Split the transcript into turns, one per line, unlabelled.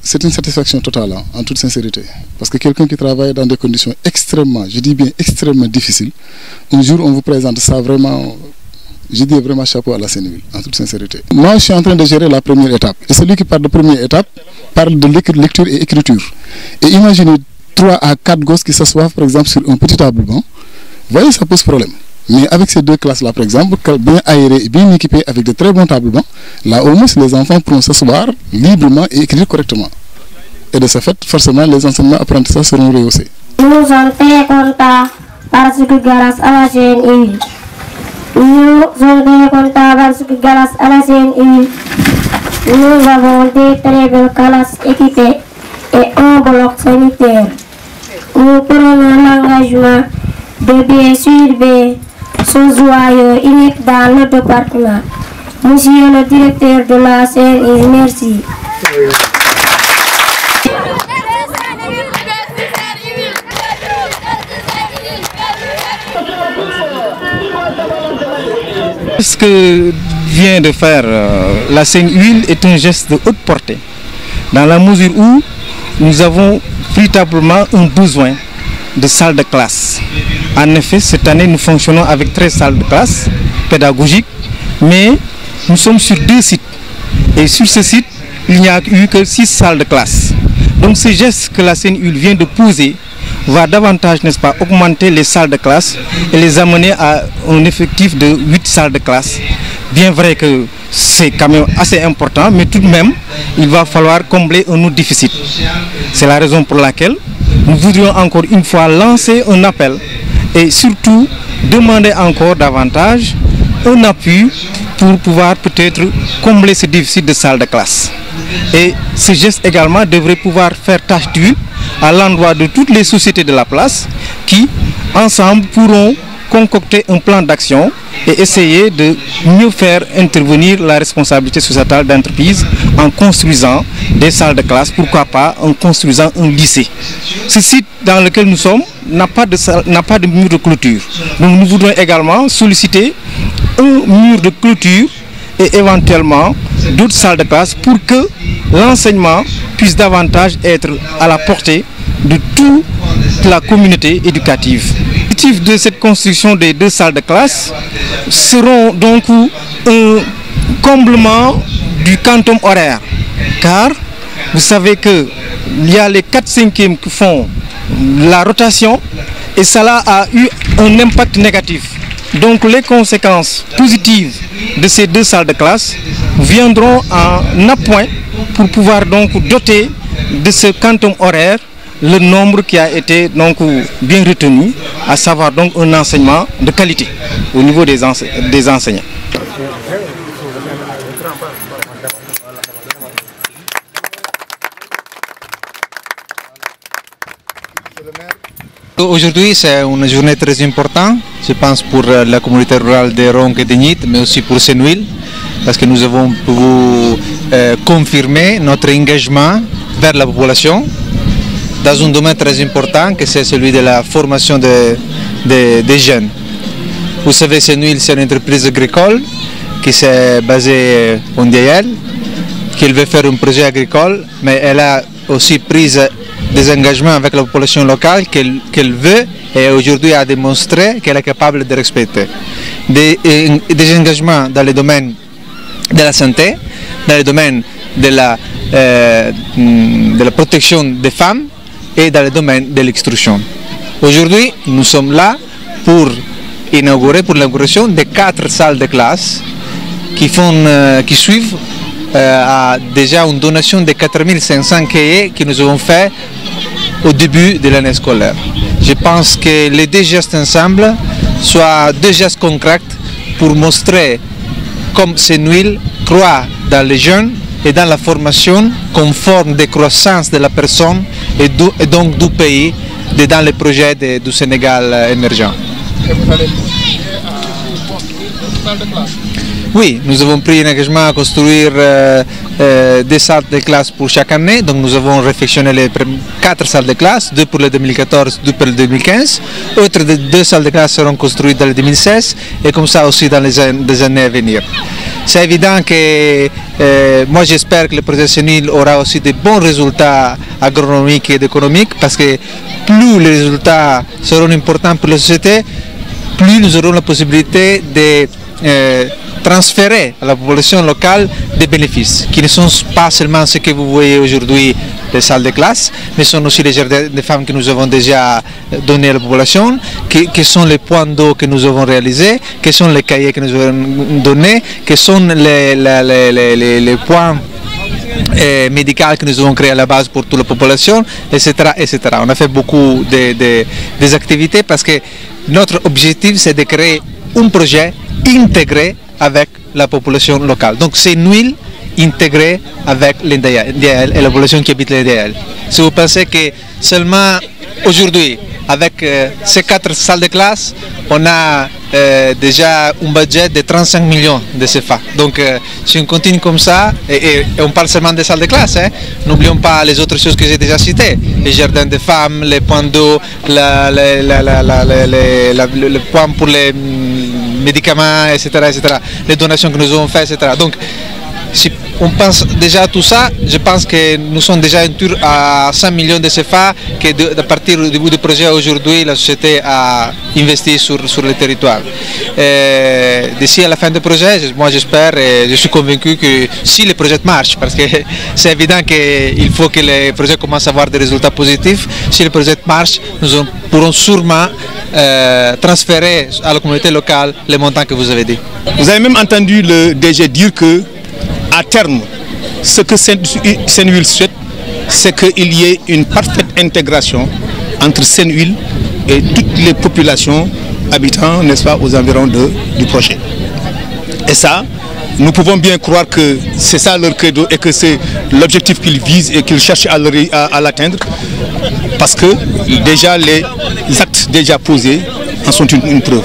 C'est une satisfaction totale, hein, en toute sincérité. Parce que quelqu'un qui travaille dans des conditions extrêmement, je dis bien extrêmement difficiles, un jour on vous présente ça vraiment, je dis vraiment chapeau à la Sen'Huil, en toute sincérité. Moi je suis en train de gérer la première étape. Et celui qui parle de première étape parle de lecture et écriture. Et imaginez 3 à 4 gosses qui s'assoient par exemple sur un petit tableau. Vous voyez, ça pose problème. Mais avec ces 2 classes-là, par exemple, bien aérées et bien équipées avec de très bons tableaux, là au moins les enfants pourront s'asseoir librement et écrire correctement. Et de ce fait, forcément, les enseignements apprentissages seront rehaussés.
Nous sommes très contents parce que grâce à la Sen'Huil, nous avons des très belles classes équipées et un bloc sanitaire. Nous prenons l'engagement de bien surveiller ce joyeux unique dans le département. Monsieur le directeur de la Sen'Huil, merci.
Ce que vient de faire la Sen'Huil est un geste de haute portée, dans la mesure où nous avons véritablement un besoin de salles de classe. En effet, cette année, nous fonctionnons avec 13 salles de classe pédagogiques, mais nous sommes sur 2 sites. Et sur ce site, il n'y a eu que 6 salles de classe. Donc ce geste que la Sen'Huil vient de poser va davantage, n'est-ce pas, augmenter les salles de classe et les amener à un effectif de 8 salles de classe. Bien vrai que c'est quand même assez important, mais tout de même, il va falloir combler un autre déficit. C'est la raison pour laquelle nous voudrions encore une fois lancer un appel et surtout demander encore davantage un appui pour pouvoir peut-être combler ce déficit de salles de classe. Et ce geste également devrait pouvoir faire tache d'huile à l'endroit de toutes les sociétés de la place qui, ensemble, pourront concocter un plan d'action et essayer de mieux faire intervenir la responsabilité sociétale d'entreprise en construisant des salles de classe, pourquoi pas en construisant un lycée. Ce site dans lequel nous sommes n'a pas de mur de clôture. Donc nous voudrons également solliciter un mur de clôture et éventuellement d'autres salles de classe pour que l'enseignement puisse davantage être à la portée de toute la communauté éducative. L'objectif de cette construction des 2 salles de classe seront donc un comblement du quantum horaire, car vous savez qu'il y a les 4/5e qui font la rotation et cela a eu un impact négatif. Donc les conséquences positives de ces 2 salles de classe viendront en appoint pour pouvoir donc doter de ce quantum horaire le nombre qui a été donc bien retenu, à savoir donc un enseignement de qualité au niveau des enseignants.
Aujourd'hui, c'est une journée très importante, je pense, pour la communauté rurale de Ronk et de Nit, mais aussi pour Sen'Huil, parce que nous avons pu confirmer notre engagement vers la population dans un domaine très important, que c'est celui de la formation des jeunes. Vous savez, Sen'Huil, c'est une entreprise agricole qui s'est basée en Diaël, qui veut faire un projet agricole, mais elle a aussi pris des engagements avec la population locale qu'elle veut et aujourd'hui a démontré qu'elle est capable de respecter. Des engagements dans le domaine de la santé, dans le domaine de la protection des femmes et dans le domaine de l'extrusion. Aujourd'hui, nous sommes là pour l'inauguration de 4 salles de classe qui suivent déjà une donation de 4500 cahiers que nous avons fait au début de l'année scolaire. Je pense que les 2 gestes ensemble soient 2 gestes concrets pour montrer comme Sen'Huil croit dans les jeunes et dans la formation conforme des croissances de la personne et donc du pays dans les projets du Sénégal émergent. Et vous allez continuer à construire des salles de classe? Oui, nous avons pris un engagement à construire des salles de classe pour chaque année. Donc nous avons réfectionné les 4 salles de classe, 2 pour le 2014, 2 pour le 2015. Autres 2 salles de classe seront construites dans le 2016 et comme ça aussi dans les années à venir. C'est évident que moi j'espère que le projet Senwil aura aussi de bons résultats agronomiques et économiques, parce que plus les résultats seront importants pour la société, plus nous aurons la possibilité de transférer à la population locale des bénéfices, qui ne sont pas seulement ce que vous voyez aujourd'hui, les salles de classe, mais sont aussi les jardins de femmes que nous avons déjà donnés à la population, qui sont les points d'eau que nous avons réalisés, qui sont les cahiers que nous avons donnés, qui sont les points médicaux que nous avons créés à la base pour toute la population, etc., etc. On a fait beaucoup des activités parce que notre objectif c'est de créer un projet intégré avec la population locale. Donc c'est une île intégrée avec l'INDEAL et la population qui habite l'INDEAL. Si vous pensez que seulement aujourd'hui, avec ces 4 salles de classe, on a déjà un budget de 35 millions de CFA. Donc si on continue comme ça, et on parle seulement des salles de classe, hein, n'oublions pas les autres choses que j'ai déjà citées, les jardins de femmes, les points d'eau, le point pour les médicaments, etc., les donations que nous avons faites, etc. Donc si on pense déjà à tout ça, je pense que nous sommes déjà un tour à 100 millions de CFA que à partir du début du projet aujourd'hui, la société a investi sur le territoire. D'ici à la fin du projet, moi j'espère et je suis convaincu que si le projet marche, parce que c'est évident qu'il faut que les projets commencent à avoir des résultats positifs, si le projet marche, nous pourrons sûrement transférer à la communauté locale les montants que vous avez dit.
Vous avez même entendu le DG dire que à terme, ce que Senwil souhaite, c'est qu'il y ait une parfaite intégration entre Senwil et toutes les populations habitant, n'est-ce pas, aux environs du projet. Et ça, nous pouvons bien croire que c'est ça leur credo et que c'est l'objectif qu'ils visent et qu'ils cherchent à l'atteindre, parce que déjà les actes déjà posés en sont une preuve.